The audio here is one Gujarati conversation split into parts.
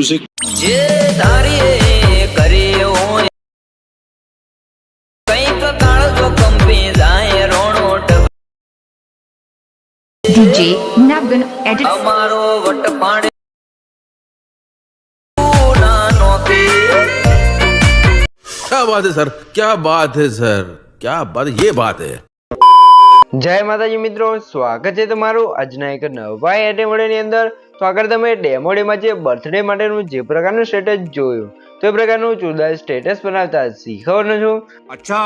music. જે ધારીએ કરીએ હોય કંઈક કાળજો કંપી જાય રોણોટ DJ Navgan edit. અમારો વટ પાડે નાનો કે क्या बात है सर, क्या बात है सर, क्या बात, ये बात है। જય માતાજી મિત્રો, સ્વાગત છે તમારું આજના એક નવા એટેમોડેની અંદર। તો આગળ તમે ડેમોડેમાં જે બર્થડે માટેનું જે પ્રકારનું સ્ટેટસ જોયું તો એ પ્રકારનું જોરદાર સ્ટેટસ બનાવતા શીખવાનું છું। अच्छा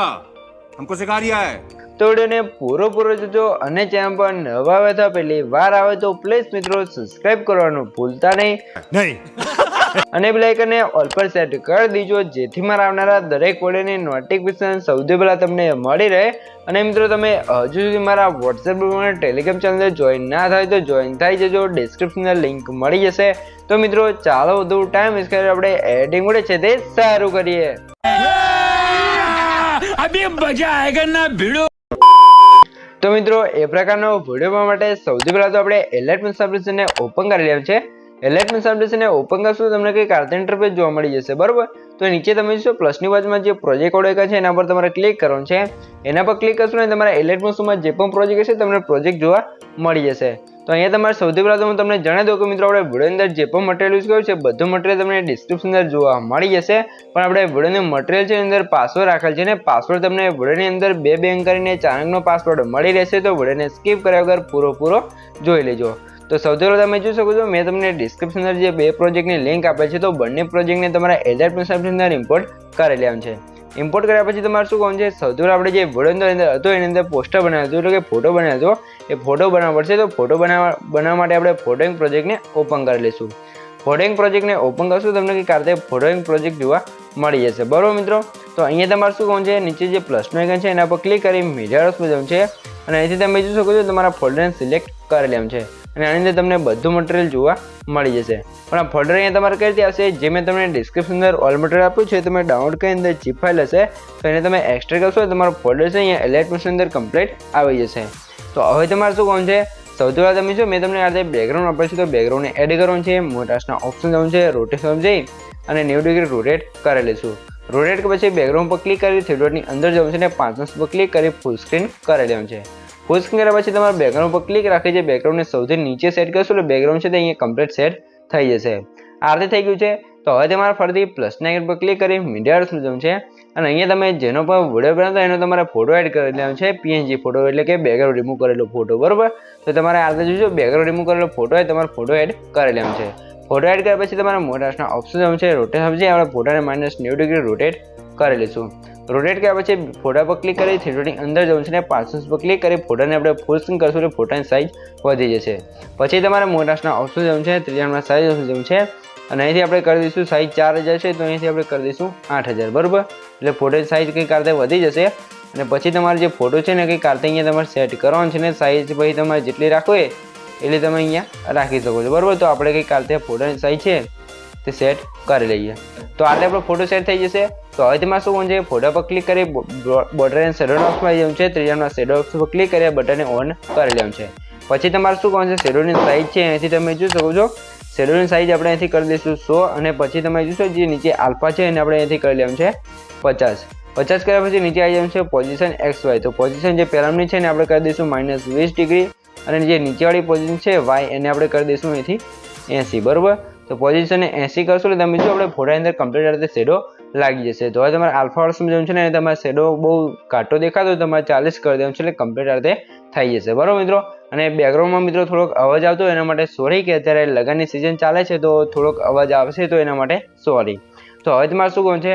हमको सिखा रिया है। તો વિડીયોને પૂરો જોજો અને ચેનલ પર નવા આવે તો પહેલી વાર આવે તો પ્લીઝ મિત્રો સબસ્ક્રાઇબ કરવાનું ભૂલતા નહીં અને બેલ આઇકનને ઓલ પર સેટ કરી દીજો જેથી મારા આવનારા દરેક વિડીયોની નોટિફિકેશન સૌથી પહેલા તમને મળી રહે। અને મિત્રો તમે હજુ સુધી મારા વોટ્સએપ ગ્રુપ અને ટેલિગ્રામ ચેનલ જોઈન ના થાય તો જોઈન થઈ જજો, ડિસ્ક્રિપ્શનમાં લિંક મળી જશે। તો મિત્રો ચાલો વધુ ટાઈમ વેસ્ટ કરી આપણે એડિટિંગ વડે છે તે સારું કરીએ। તો મિત્રો એ પ્રકારનો વિડીયો માટે સૌથી પહેલા તો આપણે એલાઇટમેન્ટ એપ્લિકેશનને ઓપન કરી લેવું છે। એલાઇટમેન્ટ એપ્લિકેશનને ઓપન કરશો તમને કંઈક આર્ટ ઇન્ટરફેસ જોવા મળી જશે, બરોબર। તો નીચે તમે જોશો પ્લસની બાજુમાં જે પ્રોજેક્ટ આઇકન છે એના પર તમારે ક્લિક કરવાનું છે। એના પર ક્લિક કરશો ને તમારા એલાઇટમેન્ટમાં જે પણ પ્રોજેક્ટ હશે તમને પ્રોજેક્ટ જોવા મળી જશે। તો અહીંયા તમારે સૌથી પહેલા તો હું તમને જણાવી દઉં કે મિત્રો આપણે વિડીયો અંદર જે પણ મટીરિયલ યુઝ કર્યું છે બધું મટીરિયલ તમને ડિસ્ક્રિપ્શન અંદર જોવા મળી જશે। પણ આપણે વિડીયોનું મટીરિયલ છે અંદર પાસવર્ડ રાખેલ છે ને પાસવર્ડ તમને વિડીયોની અંદર બે અંક કરીને 4 અંકનો પાસવર્ડ મળી રહેશે। તો વિડીયોને સ્કીપ કર્યા વગર પૂરો જોઈ લેજો। તો સૌથી પહેલા તમે જોઈ શકો છો મેં તમને ડિસ્ક્રિપ્શન અંદર જે બે પ્રોજેક્ટની લિંક આપેલ છે તો બંને પ્રોજેક્ટને તમારા એલાઇટમેન્ટ અંદર ઇમ્પોર્ટ કરી લેવાનું છે। ઇમ્પોર્ટ કર્યા પછી તમારે શું કરવાનું છે, સૌથી પહેલા આપણે જે વિડીયો અંદર હતો એની અંદર પોસ્ટર બનાવ્યો હતો એટલે કે ફોટો બનાવ્યો હતો, એ ફોટો બનાવવો પડશે। તો ફોટો બનાવવા માટે આપણે ફોટોઇંગ પ્રોજેક્ટને ઓપન કરી લઈશું। ફોટોઇંગ પ્રોજેક્ટને ઓપન કરશું તમને કંઈક આ રીતે ફોટોઇંગ પ્રોજેક્ટ જોવા મળી જશે, બરોબર મિત્રો। તો અહીંયા તમારે શું કરવાનું છે, નીચે જે પ્લસનું આઇકન છે એના પર ક્લિક કરી મીડિયામાં જવાનું છે અને અહીંથી તમે જોઈ શકો છો તમારા ફોલ્ડરને સિલેક્ટ કરી લેવાનું છે અને આની અંદર તમને બધું મટીરિયલ જોવા મળી જશે। પણ આ ફોલ્ડર અહીંયા તમારે કઈ રીતે આવશે, જે મેં તમને ડિસ્ક્રિપ્શન અંદર ઓલ મટીરિયલ આપ્યું છે તમે ડાઉનલોડ કરી અંદર zip ફાઇલ હશે તો એને તમે એક્સટ્રેક્ટ કરશો તમારો ફોલ્ડર છે અહીંયા એલાઇટમેન્ટ અંદર કમ્પ્લીટ આવી જશે। તો હવે તમારે શું કરવાનું છે, સૌથી પહેલાં તમે જો મેં તમને આ રીતે બેકગ્રાઉન્ડ આપ્યું છે તો બેકગ્રાઉન્ડને એડ કરવાનું છે, મોટાસના ઓપ્શન જવાનું છે, રોટેશન જઈ અને 90 ડિગ્રી રોટેટ કરી લઈશું। રોટેટ કે પછી બેકગ્રાઉન્ડ પર ક્લિક કરી થિયેટરની અંદર જવાનું છે અને 5 પર ક્લિક કરી ફૂલ સ્ક્રીન કરી લેવાનું છે। ફૂલ સ્ક્રીન કર્યા પછી તમારે બેકગ્રાઉન્ડ પર ક્લિક રાખી છે, બેકગ્રાઉન્ડને સૌથી નીચે સેટ કરશો એટલે બેકગ્રાઉન્ડ છે તે અહીંયા કમ્પ્લીટ સેટ થઈ જશે। આ રીતે થઈ ગયું છે। તો હવે તમારે ફરીથી પ્લસના આઇકન પર ક્લિક કરી મીડિયા જવાનું છે અને અહીંયા તમે જેનો પણ વિડીયો બનાવતા એનો તમારે ફોટો એડ કરી લેવાનો છે, PNG ફોટો એટલે કે બેકગ્રાઉન્ડ રિમૂવ કરેલો ફોટો, બરોબર। તો તમારે આ રીતે જોજો બેકગ્રાઉન્ડ રિમૂવ કરેલો ફોટો હોય તમારે ફોટો એડ કરી લેવાનો છે। ફોટો એડ કર્યા પછી તમારા મોટાસના ઓપ્શન જવાનું છે, રોટેટ સમજી આપણે ફોટાને -90 ડિગ્રી રોટેટ કરી લઈશું। રોટેટ કર્યા પછી ફોટા પર ક્લિક કરી થિયેટરની અંદર જવાનું છે ને 5 પર ક્લિક કરી ફોટાને આપણે ફૂલ સ્ક્રીન કરશું એટલે ફોટાની સાઇઝ વધી જશે। પછી તમારે મોટાસના ઓપ્શન જવાનું છે, ત્રીજામાં સાઇઝ ઓપ્શન જવાનું છે અને અહીંથી આપણે કરી દઈશું સાઇઝ 4000 છે તો અહીંથી આપણે કરી દઈશું 8000, બરોબર। એટલે ફોટોની સાઇઝ કંઈક આ રીતે વધી જશે અને પછી તમારે જે ફોટો છે ને કંઈક આ રીતે અહીંયા તમારે સેટ કરવાનું છે ને સાઇઝ પછી તમારે જેટલી રાખો એટલે તમે અહીંયા રાખી શકો છો, બરોબર। તો આપણે કંઈક આ રીતે ફોટોની સાઇઝ છે તે સેટ કરી લઈએ। તો આ રીતે આપણો ફોટો સેટ થઈ જશે। તો હવે તેમાં શું કરવાનું છે, ફોટો પર ક્લિક કરી બોર્ડર એન્ડ શેડો બોક્સમાં આવી જવાનું છે, ત્રીજામાં શેડો બોક્સ પર ક્લિક કરી બટનને ઓન કરી લેવાનું છે। પછી તમારે શું કરવાનું છે, શેડોની સાઇઝ છે અહીંથી તમે જોઈ શકો છો, શેડોની સાઇઝ આપણે અહીંથી કરી દઈશું 100 અને પછી તમે જોશો જે નીચે આલ્ફા છે એને આપણે અહીંથી કરી લેવાનું છે 50 કર્યા પછી નીચે આવી જવાનું છે પોઝિશન XY। તો પોઝિશન જે પહેલાની છે ને આપણે કરી દઈશું -20 ડિગ્રી અને જે નીચેવાળી પોઝિશન છે Y એને આપણે કરી દઈશું અહીંથી 80, બરોબર। તો પોઝિશનને 80 કરશો એટલે તમે જો આપણે ફોટા અંદર કમ્પ્લીટ રીતે શેડો લાગી જશે। તો હવે તમારે આલ્ફા વાળું સમજવાનું છે ને તમારે શેડો બહુ ઘાટો દેખાતો હોય તમારે 40 કરી દેવાનું છે એટલે કમ્પ્લીટ રીતે થઈ જશે, બરોબર મિત્રો। અને બેકગ્રાઉન્ડમાં મિત્રો થોડોક અવાજ આવતો હોય એના માટે સોરી કે અત્યારે લગનની સિઝન ચાલે છે તો થોડોક અવાજ આવશે તો એના માટે સોરી। તો હવે તમારે શું કરવાનું છે,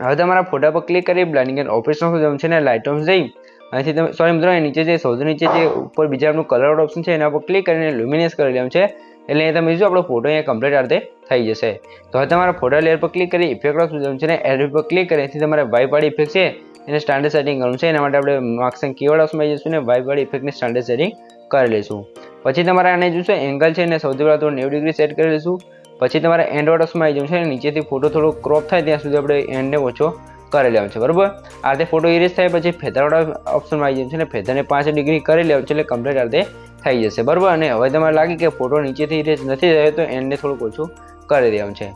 હવે તમારા ફોટા પર ક્લિક કરી બ્લેન્ડિંગ એન્ડ ઓપરેશન જવાનું છે ને લાઇટ ઓફ જઈ અહીંથી તમે સોરી મિત્રો નીચે જે સૌથી નીચે જે ઉપર બીજા આપણું કલર ઓપ્શન છે એના પર ક્લિક કરીને લ્યુમિનેસ કરી લેવાનું છે એટલે અહીંયા તમે જો આપણો ફોટો અહીંયા કમ્પ્લીટ આ રીતે થઈ જશે। તો હવે તમારા ફોટા લેયર પર ક્લિક કરી ઇફેક્ટ ઓપ્શન જવાનું છે ને એડ પર ક્લિક કરી અહીંથી તમારે વાઇપ વાળી ઇફેક્ટ છે એને સ્ટાન્ડર્ડ સેટિંગ કરવાનું છે। એના માટે આપણે માર્ક્સ એન્ડ કીવર્ડ ઓપ્શનમાં જઈશું ને વાઇપ વાળી ઇફેક્ટની સ્ટાન્ડર્ડ સેટિંગ કરી લઈશું। પછી તમારે આને જોશો એંગલ છે ને સૌથી પહેલાં તો 90 ડિગ્રી સેટ કરી લઈશું। પછી તમારે એન્ડ ઓપ્શનમાં આવી જવું છે નીચેથી ફોટો થોડો ક્રોપ થાય ત્યાં સુધી આપણે એન્ડને ઓછો કરી લેવાનું છે, બરોબર। આ રીતે ફોટો ઇરેઝ થાય પછી ફેદરવાળા ઓપ્શનમાં આવી જવું છે ને ફેદરને 5 ડિગ્રી કરી લેવાનું છે એટલે કમ્પ્લીટ આ રીતે થઈ જશે, બરોબર। અને હવે તમારે લાગે કે ફોટો નીચેથી ઇરેઝ નથી થયો તો એન્ડને થોડુંક ઓછું કરી દેવાનું છે.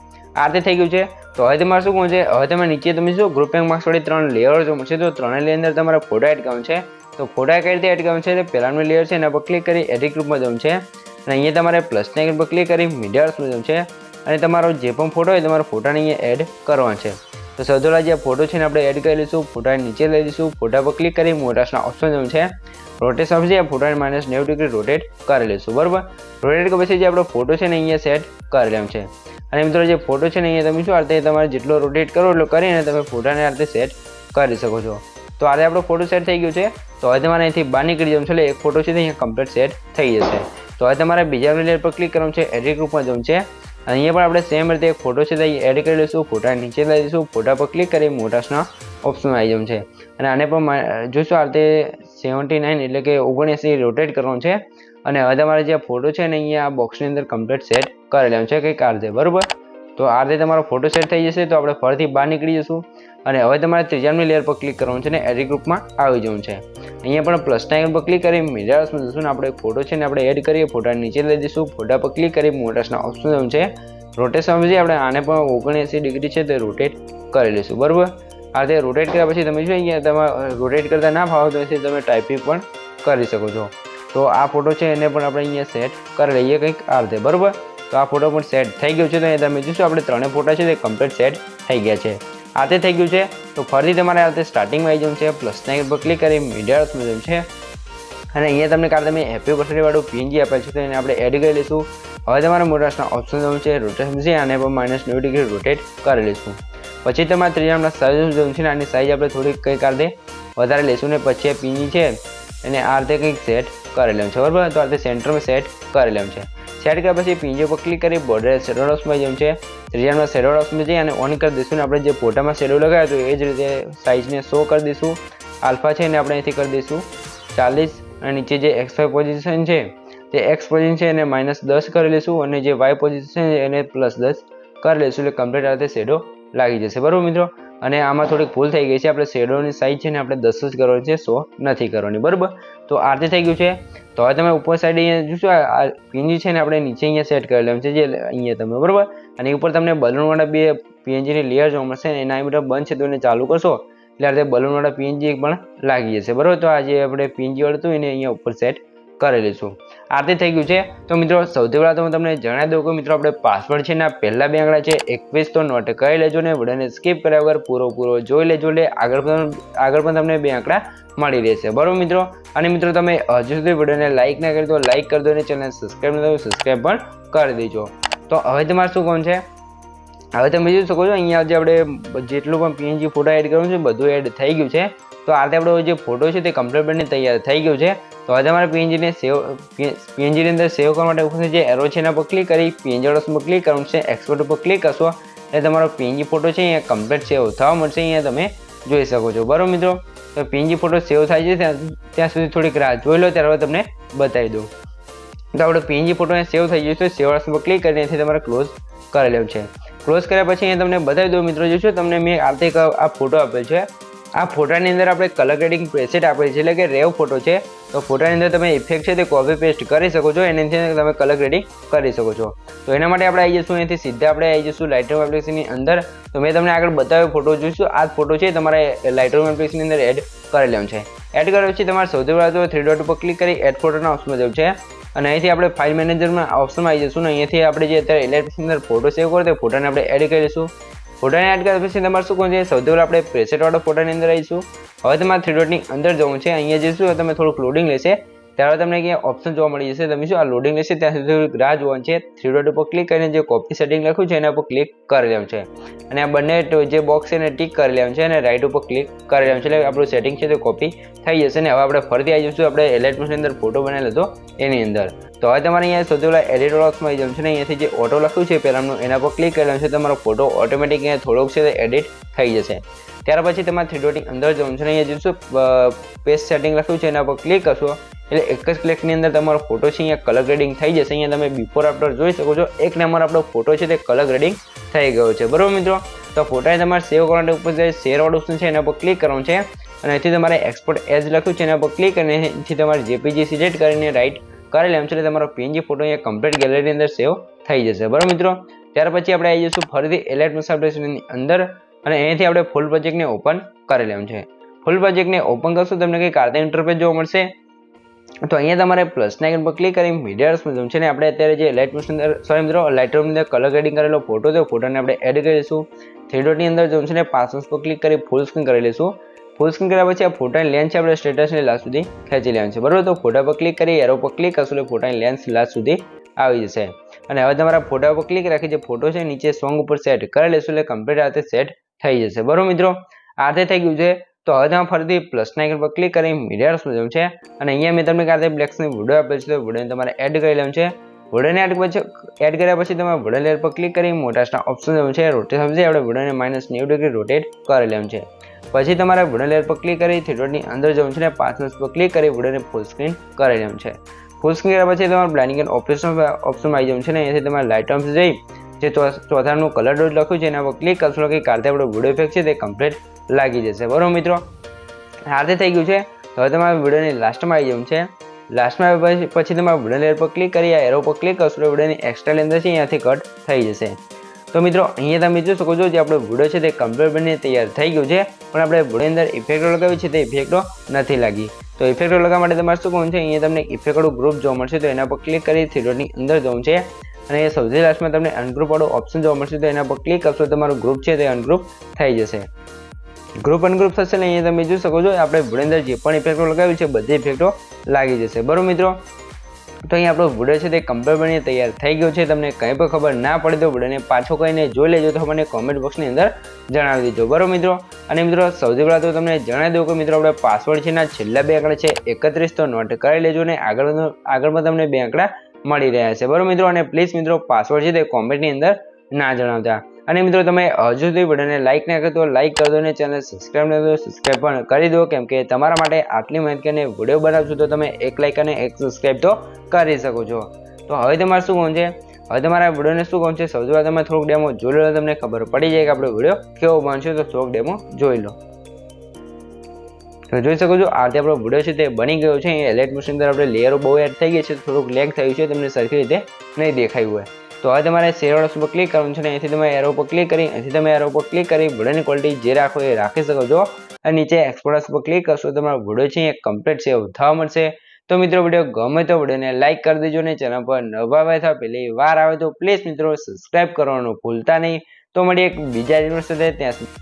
આ રીતે થઈ ગયું છે. તો હવે તમારે શું કરવું છે, હવે તમે નીચે તમે શું ગ્રુપિંગ માર્ક્સ વાળી 3 લેયર જો મળશે. તો 3 લેયર અંદર તમારે ફોટો એડ કરવાનો છે. તો ફોટા કઈ રીતે એડ કરવાનું છે, પહેલાનું લેયર છે એના પર ક્લિક કરી એડિટ ગ્રુપમાં જવાનું છે અને અહીંયા તમારે પ્લસના આઇકન પર ક્લિક કરી મીડિયામાં જવાનું છે અને તમારો જે પણ ફોટો હોય તમારા ફોટાને અહીંયા એડ કરવાનો છે. તો સૌથી પહેલાં જે ફોટો છે ને આપણે એડ કરી લઈશું. ફોટા નીચે લઈ લઈશું. ફોટા પર ક્લિક કરી મોટાસના ઓપ્શન જવાનું છે. રોટેશન ઓપ્શન છે, ફોટાને -90 ડિગ્રી રોટેટ કરી લઈશું. બરાબર, રોટેટ કર્યા પછી જે આપણો ફોટો છે ને અહીંયા સેટ કરી લેવાનું છે. અને મિત્રો જે ફોટો છે ને અહીંયા તમે શું આ રીતે તમારે જેટલો રોટેટ કરો એટલો કરીને તમે ફોટાને આ રીતે સેટ કરી શકો છો. તો આ આપણો ફોટો સેટ થઈ ગયો છે. તો હવે તમારે અહીંથી બહાર નીકળી જવાનું છે એટલે એક ફોટો છે તે અહીંયા કમ્પ્લીટ સેટ થઈ જશે. તો હવે તમારે બીજા લેયર પર ક્લિક કરવાનું છે, એડિટ ગ્રુપમાં જવાનું છે. અહીંયા પણ આપણે સેમ રીતે એક ફોટો છે તે એડ કરી લઈશું. ફોટા નીચે લઈ લઈશું. ફોટા પર ક્લિક કરી મોટાસના ઓપ્શન આવી જવાનું છે અને આને પણ જોઈશું આ રીતે 79 એટલે કે 79 રોટેટ કરવાનું છે. અને હવે તમારે જે ફોટો છે ને અહીંયા આ બોક્સની અંદર કમ્પ્લીટ સેટ કરી લેવાનું છે કંઈક આ રીતે. બરાબર, તો આ રીતે તમારો ફોટો સેટ થઈ જશે. તો આપણે ફરીથી બહાર નીકળી જઈશું અને હવે તમારે ત્રીજાની લેયર પર ક્લિક કરવાનું છે ને એડિટ ગ્રુપમાં આવી જવાનું છે. અહીંયા પણ પ્લસના આઇકન પર ક્લિક કરી મિરર્સમાં જઈશું ને આપણે ફોટો છે ને આપણે એડ કરીએ. ફોટા નીચે લઈ દઈશું. ફોટા પર ક્લિક કરી મોટાસના ઓપ્શન જવાનું છે. રોટેશન છે આપણે આને પણ 79 ડિગ્રી છે તે રોટેટ કરી લઈશું. બરાબર, આ રીતે રોટેટ કર્યા પછી તમે જો અહીંયા તમારે રોટેટ કરતા ના ફાવો તો તમે ટાઈપિંગ પણ કરી શકો છો. તો આ ફોટો છે એને પણ આપણે અહીંયા સેટ કરી લઈએ કંઈક આ રીતે. બરાબર, તો આ ફોટો પણ સેટ થઈ ગયો છે. તો અહીંયા તમે જોશો આપણે 3 ફોટા છે તે કમ્પ્લીટ સેટ થઈ ગયા છે. આ રીતે થઈ ગયું છે. તો ફરીથી તમારે આ રીતે સ્ટાર્ટિંગમાં આવી જવાનું છે. પ્લસના આઇકન પર ક્લિક કરી મીડિયામાં જવાનું છે અને અહીંયા તમને કાલે તમે હેપી બર્થડે વાળું પીએનજી આપેલ છે તો એને આપણે એડ કરી લઈશું. હવે તમારે મોટાસના ઓપ્શન જવાનું છે, રોટેશન છે આને પણ -90 ડિગ્રી રોટેટ કરી લઈશું. પછી તમારે ત્રીજામાં સાઈઝ જવાનું છે ને આની સાઈઝ આપણે થોડીક કંઈક આ રીતે વધારે લઈશું ને પછી આ પીએનજી છે એને આ રીતે કંઈક સેટ કરી લેવાનું છે. બરાબર, તો આ રીતે સેન્ટરમાં સેટ કરી લેવાનું છે. સેટ કર્યા પછી પીએનજી પર ક્લિક કરી બોર્ડર શેડો ઓપ્શનમાં જવાનું છે. ત્રીજામાં શેડો ઓપ્શનમાં જઈ અને ઓન કરી દઈશું ને આપણે જે ફોટામાં શેડો લગાવ્યો તો એ જ રીતે સાઈઝને 100 કરી દઈશું. આલ્ફા છે ને આપણે અહીંથી કરી દઈશું 40 અને નીચે જે XY પોઝિશન છે તે X પોઝિશન છે એને -10 કરી લઈશું અને જે Y પોઝિશન છે એને +10 કરી લઈશું એટલે કમ્પ્લીટ આ રીતે શેડો લાગી જશે. બરાબર મિત્રો, અને આમાં થોડીક ભૂલ થઈ ગઈ છે. આપણે શેડોની સાઈઝ છે ને આપણે 10 જ કરવાની છે, 100 નથી કરવાની. બરાબર, તો આ રીતે થઈ ગયું છે. તો હવે તમે ઉપર સાઈડ અહીંયા જોશો આ પીએનજી છે ને આપણે નીચે અહીંયા સેટ કરી લેવાનું છે જે અહીંયા તમે. બરાબર, અને ઉપર તમને બલૂનવાળા બે પીએનજીની લેયર જોવા મળશે. એના મિત્રો બંધ છે તો એને ચાલુ કરશો એટલે આ રીતે બલૂનવાળા પીએનજી પણ લાગી જશે. બરાબર, તો આ જે આપણે પીએનજી વાળું હતું એને અહીંયા ઉપર સેટ કરી લઈશું. આ રીતે થઈ ગયું છે. તો મિત્રો સૌથી પહેલાં તો હું તમને જણાવી દઉં કે મિત્રો આપણે પાસવર્ડ છે ને પહેલા 2 આંકડા છે 21 તો નોટ કરી લેજો ને વિડીયોને સ્કીપ કર્યા વગર પૂરો જોઈ લેજો એટલે આગળ પણ તમને 2 આંકડા મળી રહેશે. બરાબર મિત્રો, અને મિત્રો તમે હજુ સુધી વિડીયોને લાઇક ના કરી તો લાઇક કરી દો અને ચેનલ સબસ્ક્રાઈબ ન તો સબસ્ક્રાઈબ પણ કરી દેજો. તો હવે તમારે શું કરવાનું છે, હવે તમે જોઈ શકો છો અહીંયા જે આપણે જેટલું પણ પીએનજી ફોટો એડ કરવાનું છે બધું એડ થઈ ગયું છે. તો આ રીતે આપણો જે ફોટો છે તે કમ્પ્લીટ બનીને તૈયાર થઈ ગયું છે. તો હવે તમારે પીએનજીની અંદર સેવ કરવા માટે ઓપ્શન જે એરો છે એના પર ક્લિક કરી પીએનજી ઓપ્શન પર ક્લિક કરવાનું છે. એક્સપોર્ટ ઉપર ક્લિક કરશો એટલે તમારો પીએનજી ફોટો છે અહીંયા કમ્પ્લીટ સેવ થવા મળશે. અહીંયા તમે જોઈ શકો છો. બરાબર મિત્રો, તો પીએનજી ફોટો સેવ થાય છે ત્યાં સુધી થોડીક રાહ જોઈ લો, ત્યારે તમને બતાવી દઉં. તો આપણો પીએનજી ફોટો સેવ થઈ ગયો છે. સેવ ઓપ્શન પર ક્લિક કરીને તમારે ક્લોઝ કરી લેવું છે. ક્લોઝ કર્યા પછી અહીંયા તમને બતાવી દઉં મિત્રો. જોશો તમને મેં આ રીતે આ ફોટો આપેલ છે. આ ફોટાની અંદર આપણે કલર ગ્રેડિંગ પ્રેસેટ આપેલી છે એટલે કે રેવ ફોટો છે. તો ફોટાની અંદર તમે ઇફેક્ટ છે તે કોપી પેસ્ટ કરી શકો છો, એનાથી તમે કલર ગ્રેડિંગ કરી શકો છો. તો એના માટે આપણે આવી જઈશું અહીંથી સીધા આપણે આવી જઈશું લાઇટરૂમ એપ્લિકેશનની અંદર. તો મેં તમને આગળ બતાવ્યો ફોટો જોઈશું. આ ફોટો છે તમારે લાઇટરૂમ એપ્લિકેશનની અંદર એડ કરી લેવાનું છે. એડ કર્યા પછી તમારે સૌથી પહેલાં તો 3 ડોટ ઉપર ક્લિક કરી એડ ફોટોના ઓપ્શનમાં જવું છે અને અહીંથી આપણે ફાઇલ મેનેજરમાં ઓપ્શનમાં આવી જઈશું ને અહીંયાથી આપણે જે અત્યારે ઇલેક્ટ્રિકની અંદર ફોટો સેવ કરો તે ફોટાને આપણે એડ કરી લઈશું. ફોટાને એડ કર્યા પછી તમારે શું કરવું છે, સૌથી પહેલાં આપણે પ્રેસેટવાળા ફોટાની અંદર આવીશું. હવે તમારે 3 ડોટની અંદર જવું છે. અહીંયા જઈશું તમે થોડુંક લોડિંગ લેશે ત્યારે તમને અહીંયા ઓપ્શન જોવા મળી જશે. તમે શું આ લોડિંગ લેશે ત્યાં સુધી રાહ જોવાની છે. 3 ડોટ ઉપર ક્લિક કરીને જે કોપી સેટિંગ લખ્યું છે એના ઉપર ક્લિક કરી લેવાનું છે અને આ બંને જે બોક્સ છે એને ટિક કરી લેવાનું છે અને રાઈટ ઉપર ક્લિક કરી લેવાનું છે એટલે આપણું સેટિંગ છે તે કોપી થઈ જશે. ને હવે આપણે ફરીથી આવી જઈશું આપણે એલાઇટમેન્ટની અંદર ફોટો બનાવેલો હતો એની અંદર. તો હવે તમારે અહીંયા સૌથી પહેલાં એડિટ બોક્સમાં આવી જવાનું છે ને અહીંયાથી જે ઓટો લખ્યું છે પહેલાંનું એના પર ક્લિક કરી લેવાનું છે. તમારો ફોટો ઓટોમેટિક અહીંયા થોડોક છે તે એડિટ થઈ જશે. ત્યાર પછી તમારે 3 ડોટની અંદર જવાનું છે ને અહીંયા જોઈશું પેસ્ટ સેટિંગ લખ્યું છે એના પર ક્લિક કરશો એટલે એક જ ક્લિકની અંદર તમારો ફોટો છે અહીંયા કલર ગ્રેડિંગ થઈ જશે. અહીંયા તમે બિફોર આફ્ટર જોઈ શકો છો. 1 નંબર આપણો ફોટો છે તે કલર ગ્રેડિંગ થઈ ગયો છે. બરાબર મિત્રો, તો ફોટાને તમારે સેવ કરવા માટે ઉપર જે શેર વાળું ઓપ્શન છે એના પર ક્લિક કરવાનું છે અને અહીંથી તમારે એક્સપોર્ટ એઝ લખ્યું છે એના પર ક્લિક કરીને અહીંથી તમારે જેપીજી સિલેક્ટ કરીને રાઈટ કરી લેવાનું છે એટલે તમારો પીએનજી ફોટો અહીંયા કમ્પ્લીટ ગેલેરીની અંદર સેવ થઈ જશે. બરાબર મિત્રો, ત્યાર પછી આપણે આવી જઈશું ફરીથી એલાઇટમેન્ટ એપ્લિકેશનની અંદર અને અહીંયાથી આપણે ફૂલ પ્રોજેક્ટને ઓપન કરી લેવાનું છે. ફૂલ પ્રોજેક્ટને ઓપન કરશું તમને કંઈક આ ઇન્ટરફેસ જોવા મળશે. તો અહીંયા તમારે પ્લસના આઇકન પર ક્લિક કરી મીડિયામાં જવું છે ને આપણે અત્યારે જે લાઇટરૂમની અંદર કલર ગ્રેડિંગ કરેલો ફોટો છે ફોટોને આપણે એડ કરી લઈશું. 3 ડોટની અંદર જવું છે ને પાસવર્ડ પર ક્લિક કરી ફૂલ સ્ક્રીન કરી લઈશું. ફૂલ સ્ક્રીન કર્યા પછી આ ફોટાની લેન્થ છે આપણે સ્ટેટસની લાસ્ટ સુધી ખેંચી લેવાનું છે બરાબર. તો ફોટા પર ક્લિક કરી એરો પર ક્લિક કરશું એટલે ફોટાની લેન્થ લાસ્ટ સુધી આવી જશે. અને હવે તમારા ફોટા પર ક્લિક રાખી જે ફોટો છે નીચે સોંગ ઉપર સેટ કરી લેશું એટલે કમ્પ્લીટ આ રીતે સેટ થઈ જશે બરાબર મિત્રો. આ રીતે થઈ ગયું છે. તો હવે તમે ફરીથી પ્લસના આઇકન પર ક્લિક કરી મીડિયામાં જવું છે અને અહીંયા મેં તમને કારતે બ્લેક્સની વિડીયો આપેલ છે તો વિડીયોને તમારે એડ કરી લેવાનું છે. વિડીયોને એડ કર્યા પછી તમારે વિડીયો લેયર પર ક્લિક કરી મોટાના ઓપ્શન જવું છે. રોટેટ સમજે આપણે વિડીયોને -90 ડિગ્રી રોટેટ કરી લેવાનું છે. પછી તમારે વિડીયો લેયર પર ક્લિક કરી 3 ડોટની અંદર જવું છે ને 5 પર ક્લિક કરી વિડીયોને ફૂલ સ્ક્રીન કરી લેવાનું છે. ફૂલ સ્ક્રીન કર્યા પછી તમારે બ્લાઇન્ડિંગ એન્ડ ઓપ્શનમાં આવી જવું છે ને અહીંયાથી તમારે લાઇટ ઓપ્શન જઈ જે ચોથાનું કલર ડોટ લખ્યું છે એના પર ક્લિક કરશો કે કારતે આપણો વિડીયો ઇફેક્ટ છે તે કમ્પ્લીટ લાગી જશે બરાબર મિત્રો. આ રીતે થઈ ગયું છે. તો હવે તમારે વિડીયોની લાસ્ટમાં આવી જવું છે. લાસ્ટમાં પછી તમારે વિડીયો લેયર પર ક્લિક કરી આ એરો પર ક્લિક કરશો એટલે વિડીયોની એક્સ્ટ્રા લેન્થ છે અહીંયાથી કટ થઈ જશે. તો મિત્રો અહીંયા તમે જોઈ શકો છો જે આપણો વિડીયો છે તે કમ્પ્લીટ બનીને તૈયાર થઈ ગયું છે પણ આપણે વિડીયો અંદર ઇફેક્ટો લગાવી છે તે ઇફેક્ટો નથી લાગી. તો ઇફેક્ટો લગાવવા માટે તમારે શું કરવું છે અહીંયા તમને ઇફેક્ટવાળું ગ્રુપ જોવા મળશે તો એના પર ક્લિક કરી 3 ડોટની અંદર જવું છે અને એ સૌથી લાસ્ટમાં તમને અનગ્રુપ વાળો ઓપ્શન જોવા મળશે તો એના પર ક્લિક કરશો તમારું ગ્રુપ છે તે અનગ્રુપ થઈ જશે. ગ્રુપ અનગ્રુપ થશે એટલે અહીંયા તમે જોઈ શકો છો આપણે વિડીયો અંદર જે પણ ઇફેક્ટો લગાવી છે બધી ઇફેક્ટો લાગી જશે બરાબર મિત્રો. તો અહીંયા આપણો વિડીયો છે તે કમ્પ્લીટ બનીને તૈયાર થઈ ગયો છે. તમને કંઈ પણ ખબર ના પડે તો વિડીયોને પાછો કહીને જોઈ લેજો તો મને કોમેન્ટ બોક્સની અંદર જણાવી દેજો બરાબર મિત્રો. અને મિત્રો સૌથી પહેલાં તો તમને જણાવી દઉં કે મિત્રો આપણે પાસવર્ડ છે ના છેલ્લા 2 આંકડા છે 31 તો નોટ કરી લેજો ને આગળમાં તમને 2 આંકડા મળી રહ્યા છે બરાબર મિત્રો. અને પ્લીઝ મિત્રો પાસવર્ડ છે તે કોમેન્ટની અંદર ના જણાવતા. અને મિત્રો તમે હજુ સુધી વિડીયોને લાઇક ના કરો તો લાઇક કરી દો ને ચેનલ સબસ્ક્રાઈબ ના કરો સબસ્ક્રાઈબ પણ કરી દો કેમ કે તમારા માટે આટલી મહેનત કરીને વિડીયો બનાવશો તો તમે 1 લાઇક અને 1 સબસ્ક્રાઈબ તો કરી શકો છો. તો હવે તમારે શું કહું છે હવે તમારા વિડીયોને શું કહું છે સૌથી પહેલાં તમે થોડુંક ડેમો જોઈ લો તમને ખબર પડી જાય કે આપણો વિડીયો કેવો બનશે તો થોડોક ડેમો જોઈ લો. તો જોઈ શકો છો આ રીતે આપણો વિડીયો છે તે બની ગયો છે. એલાઇટ મોશન અંદર આપણે લેયરો બહુ એડ થઈ ગઈ છે થોડુંક લેગ થયું છે તમને સરખી રીતે નહીં દેખાયું હોય. તો હવે તમારે શેર વાળા પર ક્લિક કરવાનું છે ને અહીંથી તમે એરો પર ક્લિક કરી અહીંથી તમે એરો પર ક્લિક કરી વિડીયોની ક્વોલિટી જે રાખો એ રાખી શકો છો અને નીચે એક્સપોર્ટર્સ પર ક્લિક કરશો તમારો વિડીયો છે એ કમ્પ્લીટ સેવ થવા મળશે. તો મિત્રો વિડીયો ગમે તો વિડીયોને લાઇક કરી દેજો ને ચેનલ પર નવા આવે તો પહેલી વાર આવે તો પ્લીઝ મિત્રો સબસ્ક્રાઇબ કરવાનું ભૂલતા નહીં. તો મળીએ એક બીજા વિડીયો સાથે ત્યાં સુધી